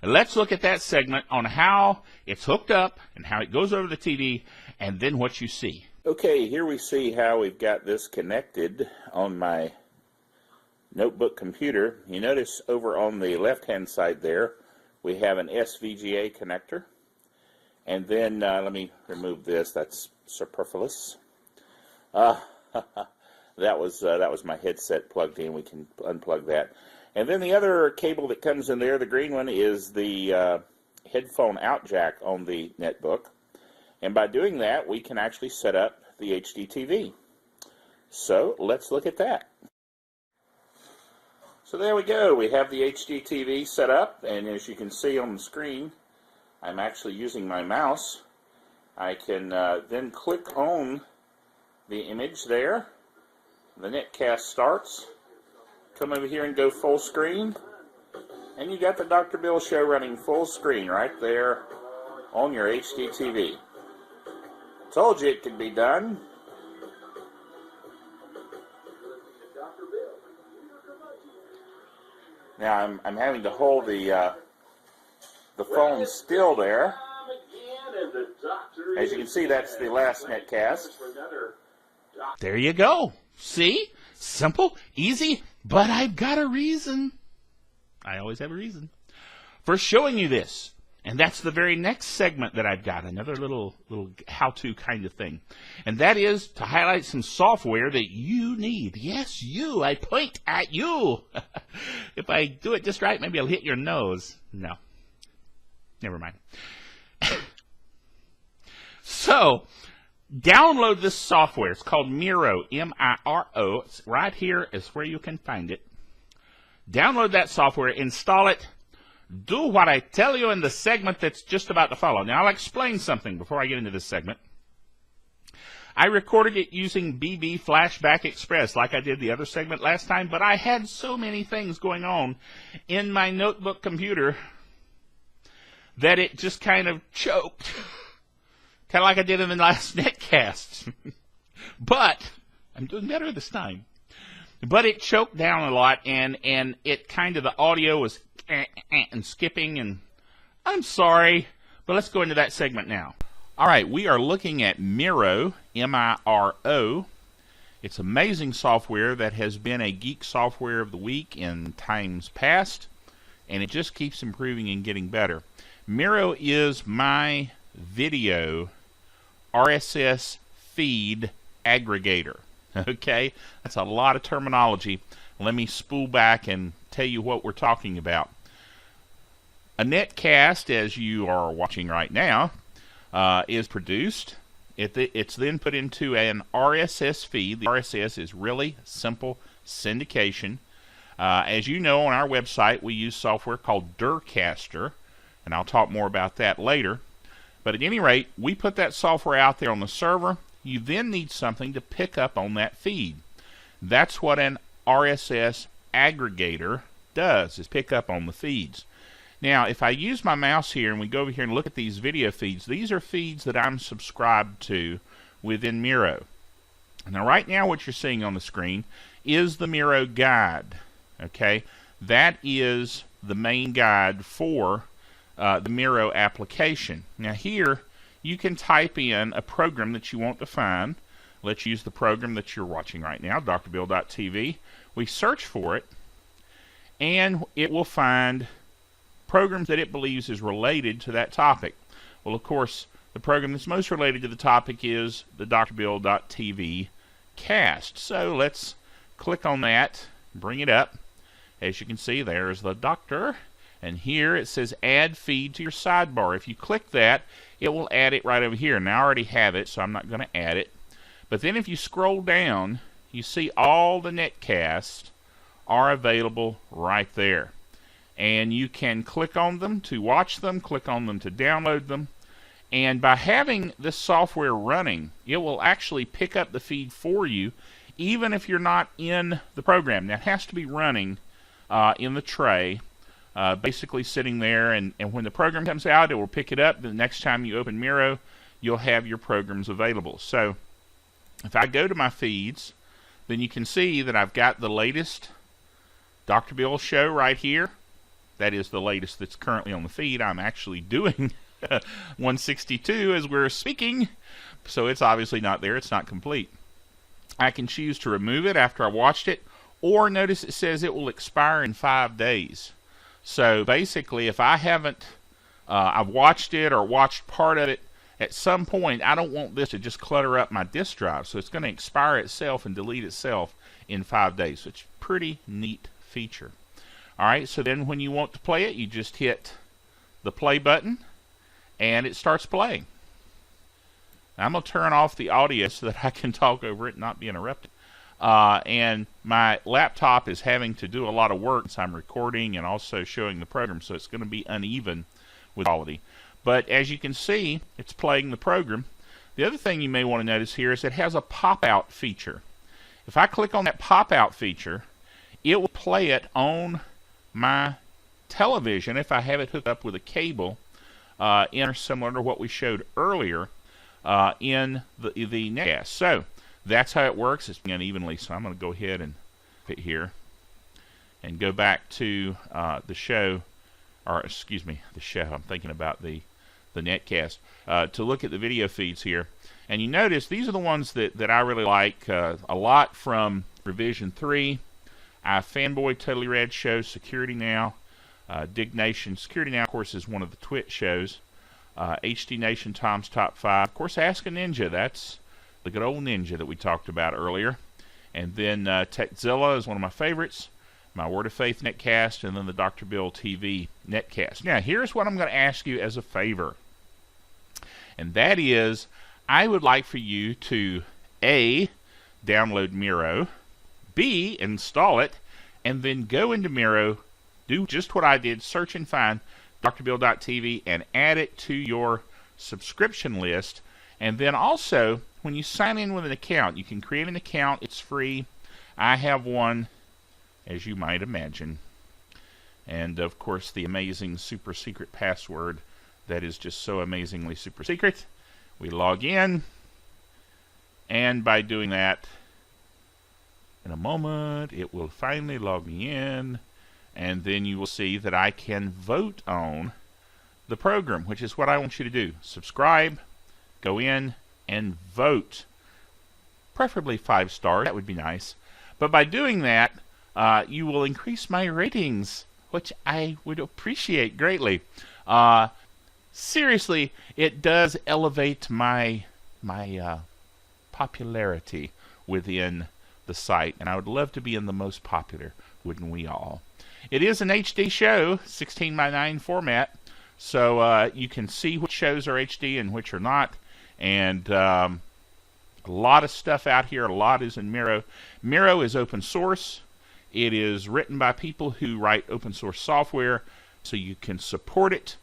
let's look at that segment on how it's hooked up and how it goes over the TV, and then what you see. Okay, here we see how we've got this connected on my notebook computer. You notice over on the left-hand side there, we have an SVGA connector. And then, let me remove this, that's superfluous. That was my headset plugged in. We can unplug that. And then the other cable that comes in there, the green one, is the headphone out jack on the netbook. And by doing that, we can actually set up the HD TV. So let's look at that. So there we go. We have the HD TV set up, and as you can see on the screen, I'm actually using my mouse. I can then click on the image there. The netcast starts. Come over here and go full screen. And you got the Dr. Bill Show running full screen right there on your HD TV. Told you it could be done. Now I'm having to hold the phone still there. As you can see, that's the last netcast. There you go. See? Simple, easy, but I've got a reason. I always have a reason for showing you this. And that's the very next segment that I've got, another little how-to kind of thing. And that is to highlight some software that you need. Yes, you. I point at you. If I do it just right, maybe I'll hit your nose. No. Never mind. So, download this software. It's called Miro, M-I-R-O. It's right here is where you can find it. Download that software, install it. Do what I tell you in the segment that's just about to follow. Now, I'll explain something before I get into this segment. I recorded it using BB Flashback Express like I did the other segment last time, but I had so many things going on in my notebook computer that it just kind of choked. Kind of like I did in the last netcast. But I'm doing better this time. But it choked down a lot, and it kind of, the audio was and skipping, and I'm sorry, but let's go into that segment now. All right, we are looking at Miro, M-I-R-O. It's amazing software that has been a Geek Software of the Week in times past, and it just keeps improving and getting better. Miro is my video RSS feed aggregator. Okay, that's a lot of terminology. Let me spool back and tell you what we're talking about. A netcast, as you are watching right now, is produced. It's then put into an RSS feed. The RSS is really simple syndication. As you know, on our website, we use software called Durcaster, and I'll talk more about that later. But at any rate, we put that software out there on the server. You then need something to pick up on that feed. That's what an RSS aggregator does, is pick up on the feeds. Now, if I use my mouse here and we go over here and look at these video feeds, these are feeds that I'm subscribed to within Miro. Now, right now what you're seeing on the screen is the Miro guide. Okay, that is the main guide for the Miro application. Now here, you can type in a program that you want to find. Let's use the program that you're watching right now, drbill.tv. We search for it, and it will find programs that it believes is related to that topic. Well, of course, the program that's most related to the topic is the drbill.tv cast. So let's click on that, bring it up. As you can see, there's the doctor, and here it says add feed to your sidebar. If you click that, it will add it right over here. Now I already have it, so I'm not going to add it. But then if you scroll down, you see all the netcasts are available right there. And you can click on them to watch them, click on them to download them. And by having this software running, it will actually pick up the feed for you, even if you're not in the program. Now, it has to be running in the tray, basically sitting there, and when the program comes out, it will pick it up. The next time you open Miro, you'll have your programs available. So if I go to my feeds, then you can see that I've got the latest Dr. Bill show right here. That is the latest that's currently on the feed. I'm actually doing 162 as we're speaking, so it's obviously not there. It's not complete. I can choose to remove it after I watched it, or notice it says it will expire in 5 days. So basically, if I haven't, I've watched it or watched part of it, at some point, I don't want this to just clutter up my disk drive. So it's going to expire itself and delete itself in 5 days. So it's a pretty neat feature. All right, so then when you want to play it, you just hit the play button, and it starts playing. Now, I'm going to turn off the audio so that I can talk over it and not be interrupted. And my laptop is having to do a lot of work since I'm recording and also showing the program, so it's going to be uneven with quality. But as you can see, it's playing the program. The other thing you may want to notice here is it has a pop-out feature. If I click on that pop-out feature, it will play it on my television if I have it hooked up with a cable, similar to what we showed earlier in the NETCAST. So that's how it works. It's unevenly, so I'm going to go ahead and hit here and go back to the show, or excuse me, the show. I'm thinking about the NETCAST, to look at the video feeds here. And you notice these are the ones that I really like a lot from Revision 3. Fanboy Totally Rad shows, Security Now, Dig Nation. Security Now, of course, is one of the Twitch shows. HD Nation, Tom's Top 5. Of course, Ask a Ninja. That's the good old Ninja that we talked about earlier. And then Techzilla is one of my favorites. My Word of Faith Netcast, and then the Dr. Bill TV Netcast. Now, here's what I'm going to ask you as a favor. And that is, I would like for you to, A, download Miro, B, install it, and then go into Miro, do just what I did, search and find drbill.tv, and add it to your subscription list. And then also, when you sign in with an account, you can create an account. It's free. I have one, as you might imagine. And, of course, the amazing super secret password that is just so amazingly super secret. We log in, and by doing that, in a moment, it will finally log me in, and then you will see that I can vote on the program, which is what I want you to do. Subscribe, go in, and vote. Preferably 5 stars, that would be nice. But by doing that, you will increase my ratings, which I would appreciate greatly. Seriously, it does elevate my popularity within the site, and I would love to be in the most popular, wouldn't we all? It is an HD show, 16:9 format, so you can see which shows are HD and which are not, and a lot of stuff out here. A lot is in Miro. Miro is open source. It is written by people who write open source software, so you can support it.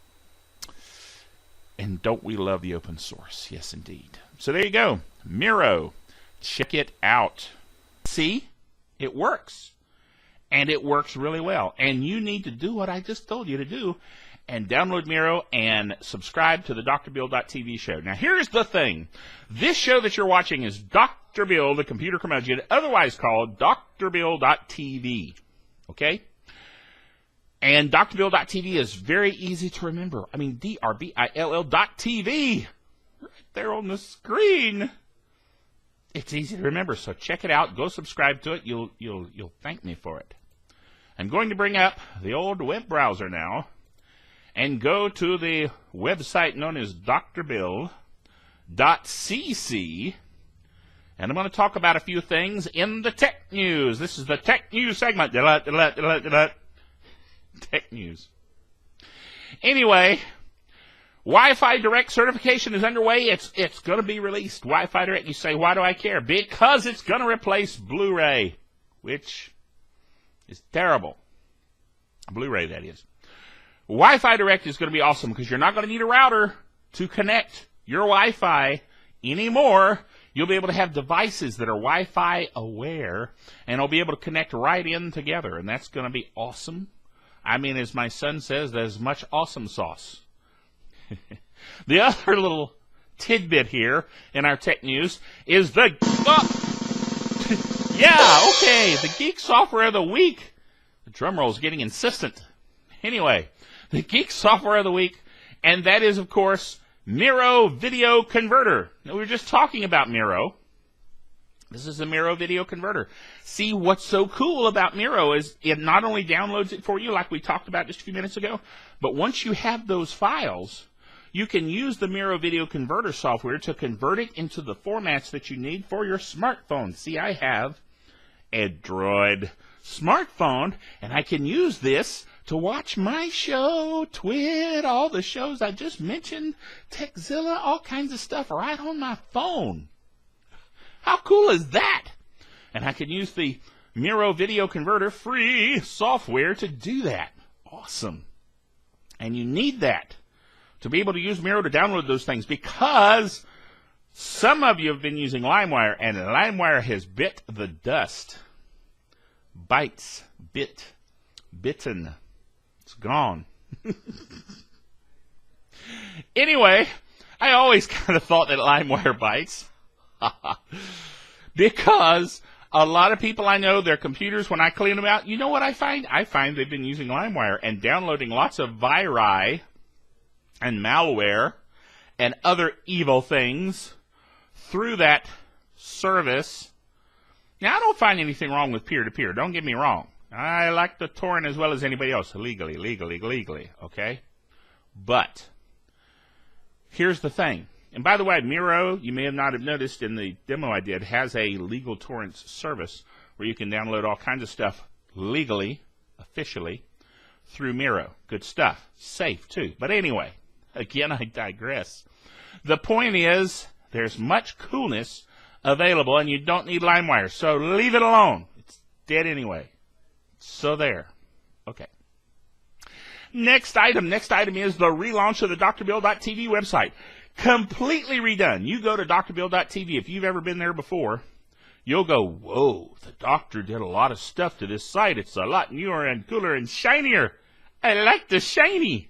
And don't we love the open source? Yes, indeed. So there you go. Miro. Check it out. See? It works. And it works really well. And you need to do what I just told you to do and download Miro and subscribe to the drbill.tv show. Now, here's the thing. This show that you're watching is Dr. Bill, the Computer Curmudgeon, otherwise called drbill.tv. Okay? And drbill.tv is very easy to remember. I mean, drbill.tv. Right there on the screen. It's easy to remember, so check it out. Go subscribe to it. You'll thank me for it. I'm going to bring up the old web browser now and go to the website known as drbill.cc, and I'm going to talk about a few things in the tech news. This is the tech news segment. Tech news. Anyway, Wi-Fi Direct certification is underway. It's going to be released. Wi-Fi Direct. You say, why do I care? Because it's going to replace Blu-ray, which is terrible. Blu-ray, that is. Wi-Fi Direct is going to be awesome because you're not going to need a router to connect your Wi-Fi anymore. You'll be able to have devices that are Wi-Fi aware, and they'll be able to connect right in together, and that's going to be awesome. I mean, as my son says, there's much awesome sauce. The other little tidbit here in our tech news is the the Geek Software of the Week. The drum roll is getting insistent. Anyway, the Geek Software of the Week, and that is, of course, Miro Video Converter. Now, we were just talking about Miro. This is the Miro Video Converter. See, what's so cool about Miro is it not only downloads it for you like we talked about just a few minutes ago, but once you have those files, you can use the Miro Video Converter software to convert it into the formats that you need for your smartphone. See, I have a Droid smartphone, and I can use this to watch my show, Twit, all the shows I just mentioned, Techzilla, all kinds of stuff right on my phone. How cool is that? And I can use the Miro Video Converter free software to do that. Awesome. And you need that to be able to use Miro to download those things, because some of you have been using LimeWire, and LimeWire has bit the dust. Bites. Bitten. It's gone. Anyway, I always kind of thought that LimeWire bites. Because a lot of people I know, their computers, when I clean them out, you know what I find? I find they've been using LimeWire and downloading lots of viri and malware and other evil things through that service. Now, I don't find anything wrong with peer-to-peer. Don't get me wrong. I like the torrent as well as anybody else, legally, okay? But here's the thing. And by the way, Miro, you may not have noticed in the demo I did, has a legal torrents service where you can download all kinds of stuff legally, officially, through Miro. Good stuff. Safe, too. But anyway, again, I digress. The point is, there's much coolness available, and you don't need LimeWire. So leave it alone. It's dead anyway. So there. Okay. Next item is the relaunch of the drbill.tv website. Completely redone. You go to drbill.tv. If you've ever been there before, you'll go, whoa, the doctor did a lot of stuff to this site. It's a lot newer and cooler and shinier. I like the shiny.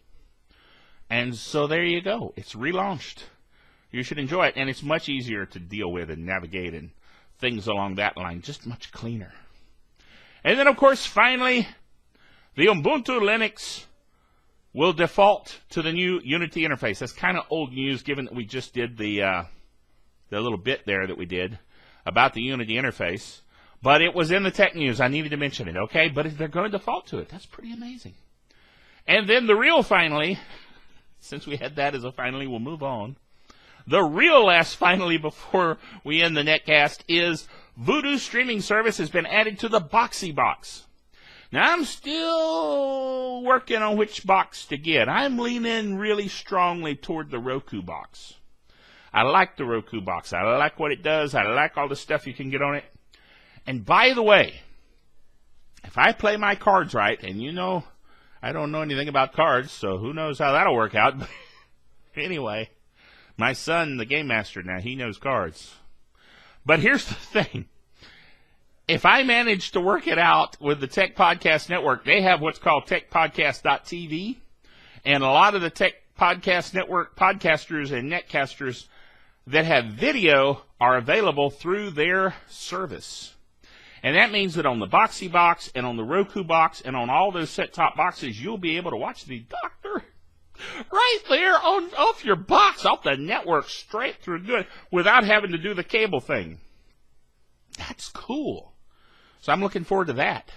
And so there you go. It's relaunched. You should enjoy it. And it's much easier to deal with and navigate and things along that line. Just much cleaner. And then, of course, finally, the Ubuntu Linux will default to the new Unity interface. That's kind of old news, given that we just did the little bit there that we did about the Unity interface. But it was in the tech news. I needed to mention it, okay? But if they're going to default to it, that's pretty amazing. And then the real finally, since we had that as a finally, we'll move on. The real last finally before we end the netcast is Voodoo streaming service has been added to the Boxy Box. Now, I'm still working on which box to get. I'm leaning really strongly toward the Roku box. I like the Roku box. I like what it does. I like all the stuff you can get on it. And by the way, if I play my cards right, and you know I don't know anything about cards, so who knows how that'll work out. Anyway, my son, the game master now, he knows cards. But here's the thing. If I manage to work it out with the Tech Podcast Network, they have what's called techpodcast.tv, and a lot of the Tech Podcast Network podcasters and netcasters that have video are available through their service. And that means that on the Boxy Box and on the Roku box and on all those set-top boxes, you'll be able to watch the doctor right there off your box, off the network, straight through good, without having to do the cable thing. That's cool. So I'm looking forward to that.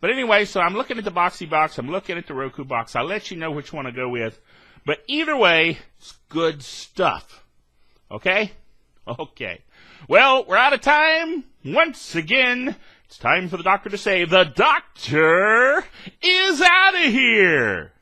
But anyway, so I'm looking at the Boxy Box. I'm looking at the Roku box. I'll let you know which one to go with. But either way, it's good stuff. Okay? Okay. Well, we're out of time. Once again, it's time for the doctor to say, the doctor is out of here.